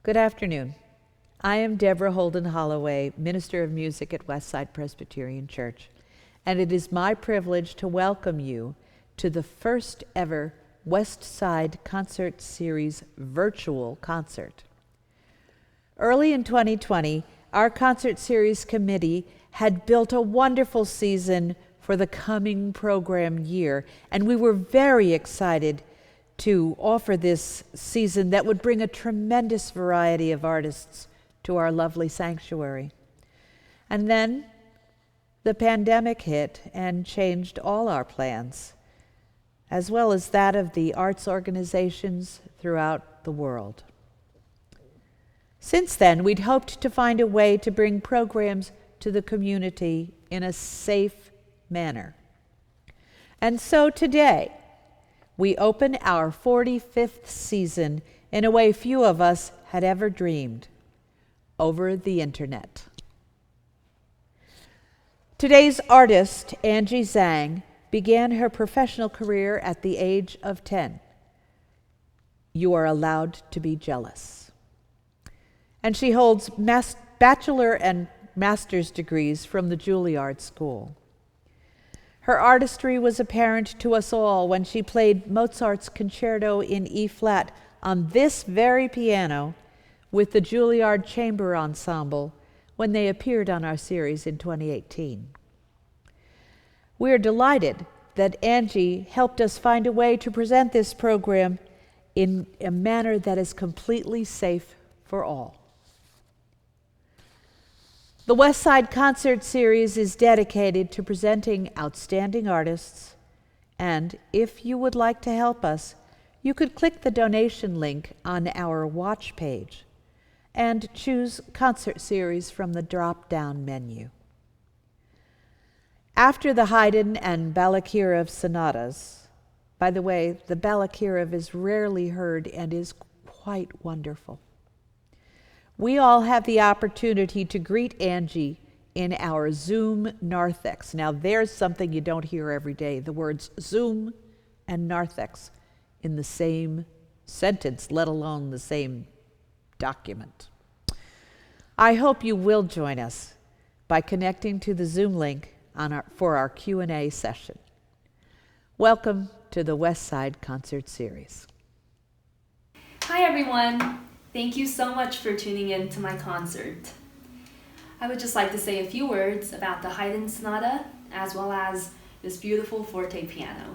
Good afternoon. I am Deborah Holden Holloway, Minister of Music at Westside Presbyterian Church, and it is my privilege to welcome you to the first ever Westside Concert Series virtual concert. Early in 2020, our concert series committee had built a wonderful season for the coming program year, and we were very excited to offer this season that would bring a tremendous variety of artists to our lovely sanctuary. And then the pandemic hit and changed all our plans, as well as that of the arts organizations throughout the world. Since then, we'd hoped to find a way to bring programs to the community in a safe manner. And so today, we open our 45th season in a way few of us had ever dreamed, over the internet. Today's artist, Angie Zhang, began her professional career at the age of 10. You are allowed to be jealous. And she holds bachelor and master's degrees from the Juilliard School. Her artistry was apparent to us all when she played Mozart's Concerto in E-flat on this very piano with the Juilliard Chamber Ensemble when they appeared on our series in 2018. We are delighted that Angie helped us find a way to present this program in a manner that is completely safe for all. The Westside Concert Series is dedicated to presenting outstanding artists, and if you would like to help us, you could click the donation link on our watch page and choose Concert Series from the drop-down menu. After the Haydn and Balakirev sonatas, by the way, the Balakirev is rarely heard and is quite wonderful. We all have the opportunity to greet Angie in our Zoom narthex. Now there's something you don't hear every day, the words Zoom and narthex in the same sentence, let alone the same document. I hope you will join us by connecting to the Zoom link for our Q&A session. Welcome to the Westside Concert Series. Hi everyone. Thank you so much for tuning in to my concert. I would just like to say a few words about the Haydn Sonata as well as this beautiful fortepiano.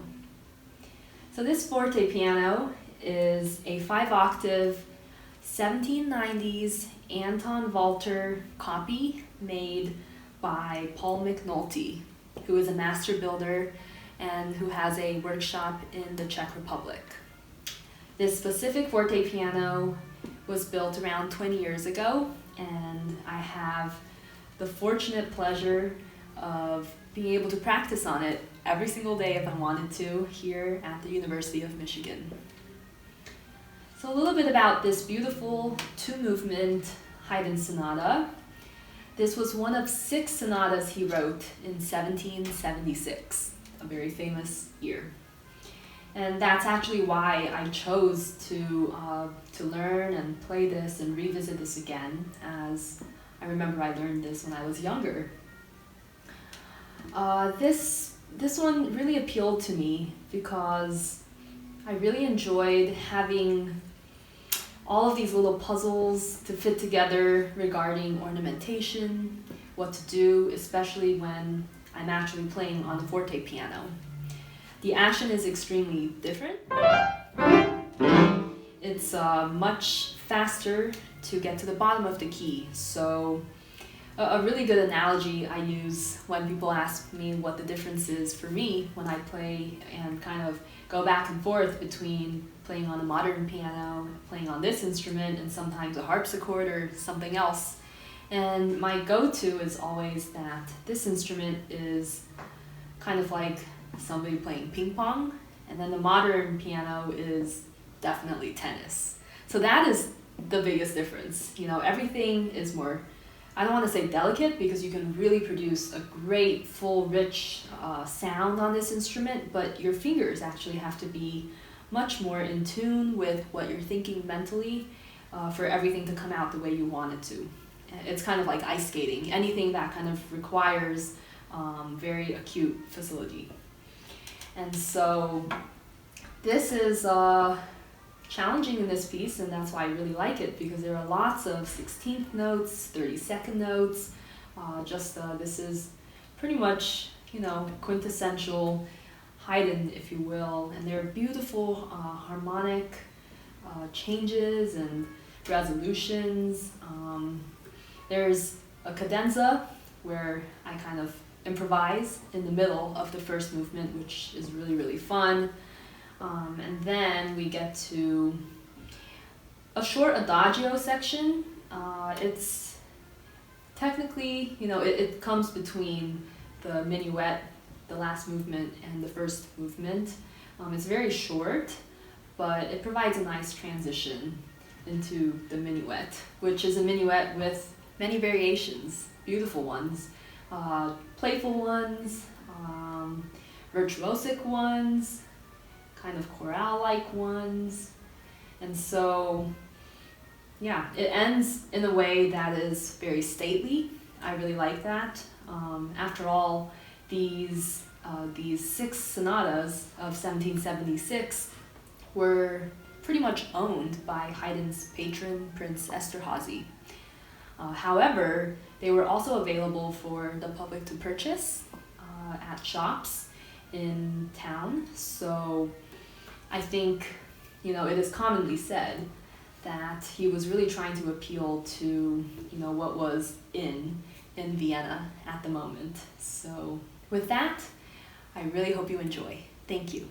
So this fortepiano is a 5-octave 1790s Anton Walter copy made by Paul McNulty, who is a master builder and who has a workshop in the Czech Republic. This specific fortepiano was built around 20 years ago, and I have the fortunate pleasure of being able to practice on it every single day if I wanted to here at the University of Michigan. So a little bit about this beautiful 2-movement Haydn Sonata. This was one of 6 sonatas he wrote in 1776, a very famous year. And that's actually why I chose to learn and play this and revisit this again, as I remember I learned this when I was younger. This one really appealed to me because I really enjoyed having all of these little puzzles to fit together regarding ornamentation, what to do, especially when I'm actually playing on the fortepiano. The action is extremely different. It's much faster to get to the bottom of the key. So a really good analogy I use when people ask me what the difference is for me when I play and kind of go back and forth between playing on a modern piano, playing on this instrument, and sometimes a harpsichord or something else. And my go-to is always that this instrument is kind of like somebody playing ping pong, and then the modern piano is definitely tennis. So that is the biggest difference. You know, everything is more, I don't want to say delicate, because you can really produce a great, full, rich sound on this instrument, but your fingers actually have to be much more in tune with what you're thinking mentally for everything to come out the way you want it to. It's kind of like ice skating, anything that kind of requires very acute facility. And so this is challenging in this piece, and that's why I really like it, because there are lots of 16th notes, 32nd notes. This is pretty much, quintessential Haydn, if you will, and there are beautiful harmonic changes and resolutions. There's a cadenza where I kind of improvise in the middle of the first movement, which is really, really fun. And then we get to a short adagio section. It's technically, it comes between the minuet, the last movement, and the first movement. It's very short, but it provides a nice transition into the minuet, which is a minuet with many variations, beautiful ones, playful ones, virtuosic ones, kind of chorale-like ones. And so, yeah, it ends in a way that is very stately. I really like that. After all, these 6 sonatas of 1776 were pretty much owned by Haydn's patron, Prince Esterhazy. However, they were also available for the public to purchase at shops in town. So I think, it is commonly said that he was really trying to appeal to, what was in Vienna at the moment. So with that, I really hope you enjoy. Thank you.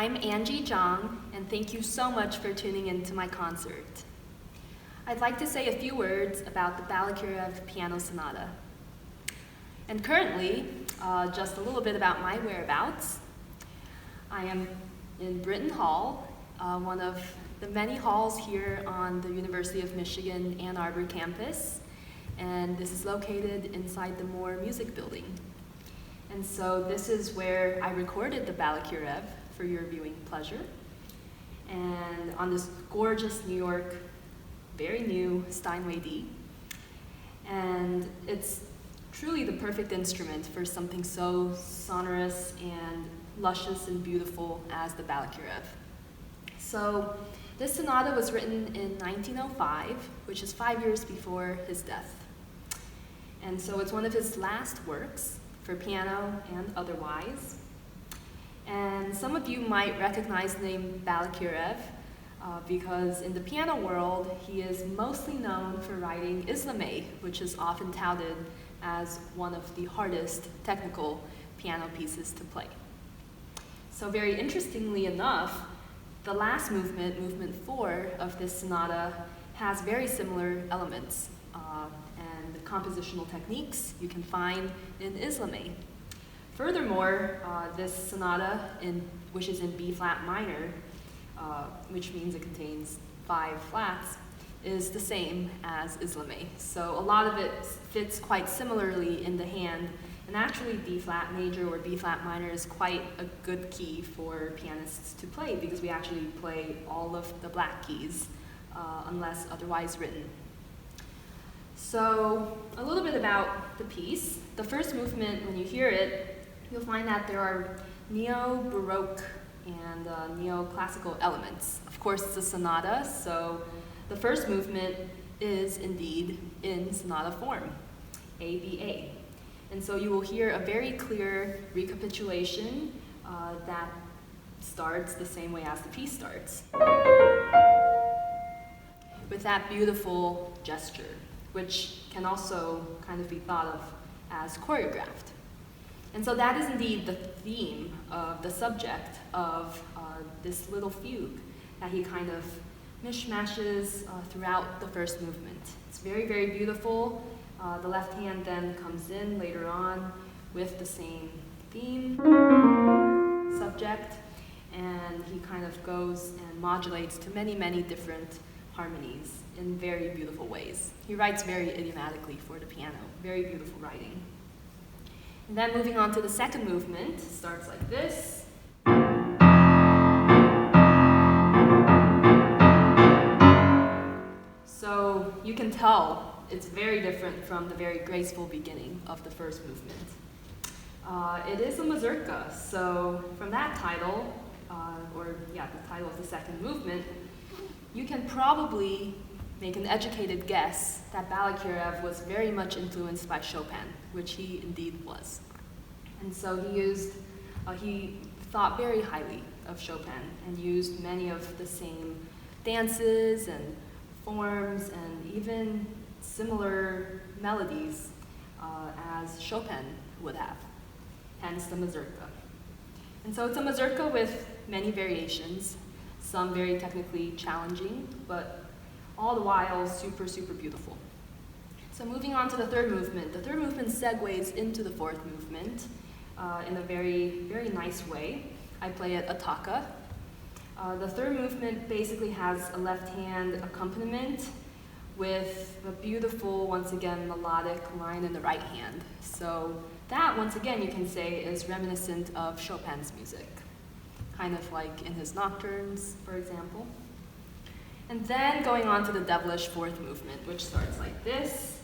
I'm Angie Zhang, and thank you so much for tuning in to my concert. I'd like to say a few words about the Balakirev Piano Sonata. And currently, just a little bit about my whereabouts. I am in Britton Hall, one of the many halls here on the University of Michigan Ann Arbor campus, and this is located inside the Moore Music Building. And so this is where I recorded the Balakirev for your viewing pleasure. And on this gorgeous New York, very new Steinway D. And it's truly the perfect instrument for something so sonorous and luscious and beautiful as the Balakirev. So this sonata was written in 1905, which is 5 years before his death. And so it's one of his last works, for piano and otherwise. And some of you might recognize the name Balakirev because in the piano world, he is mostly known for writing Islamé, which is often touted as one of the hardest technical piano pieces to play. So very interestingly enough, the last movement, movement 4 of this sonata, has very similar elements. And the compositional techniques you can find in Islamé. Furthermore, this sonata, which is in B flat minor, which means it contains 5 flats, is the same as Islamé. So a lot of it fits quite similarly in the hand, and actually D flat major or B flat minor is quite a good key for pianists to play because we actually play all of the black keys unless otherwise written. So a little bit about the piece. The first movement, when you hear it, you'll find that there are neo-Baroque and neoclassical elements. Of course, it's a sonata, so the first movement is indeed in sonata form, ABA. And so you will hear a very clear recapitulation that starts the same way as the piece starts, with that beautiful gesture, which can also kind of be thought of as choreographed. And so that is indeed the theme of the subject of this little fugue that he kind of mishmashes throughout the first movement. It's very, very beautiful. The left hand then comes in later on with the same theme, subject, and he kind of goes and modulates to many, many different harmonies in very beautiful ways. He writes very idiomatically for the piano, very beautiful writing. And then moving on to the second movement, starts like this. So you can tell it's very different from the very graceful beginning of the first movement. It is a mazurka, so from that title, the title of the second movement, you can probably make an educated guess that Balakirev was very much influenced by Chopin, which he indeed was. And so he thought very highly of Chopin and used many of the same dances and forms and even similar melodies as Chopin would have, hence the mazurka. And so it's a mazurka with many variations, some very technically challenging, but all the while super, super beautiful. So moving on to the third movement. The third movement segues into the fourth movement in a very, very nice way. I play it attacca. The third movement basically has a left hand accompaniment with a beautiful, once again, melodic line in the right hand. So that, once again, you can say is reminiscent of Chopin's music, kind of like in his nocturnes, for example. And then going on to the devilish fourth movement, which starts like this.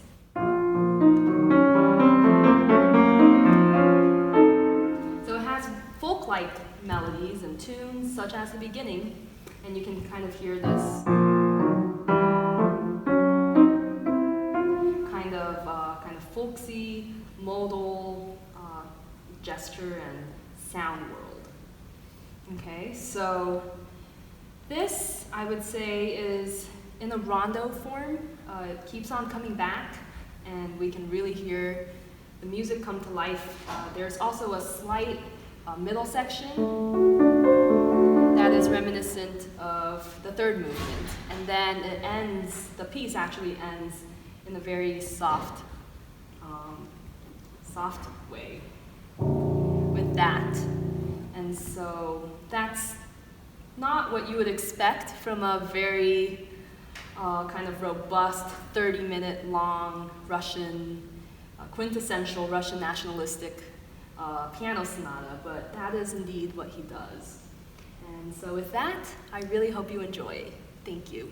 So it has folk-like melodies and tunes, such as the beginning, and you can kind of hear this kind of folksy, modal gesture and sound world. Okay, so this, I would say, is in a rondo form. It keeps on coming back, and we can really hear the music come to life. There's also a slight middle section of the third movement. And then the piece actually ends in a very soft way with that. And so that's not what you would expect from a very kind of robust 30-minute long Russian, quintessential Russian nationalistic piano sonata, but that is indeed what he does. And so with that, I really hope you enjoy. Thank you.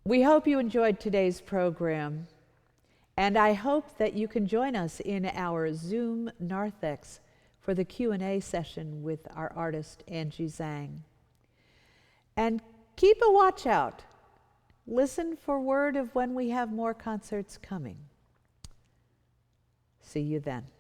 We hope you enjoyed today's program, and I hope that you can join us in our Zoom narthex for the Q&A session with our artist, Angie Zhang. And keep a watch out. Listen for word of when we have more concerts coming. See you then.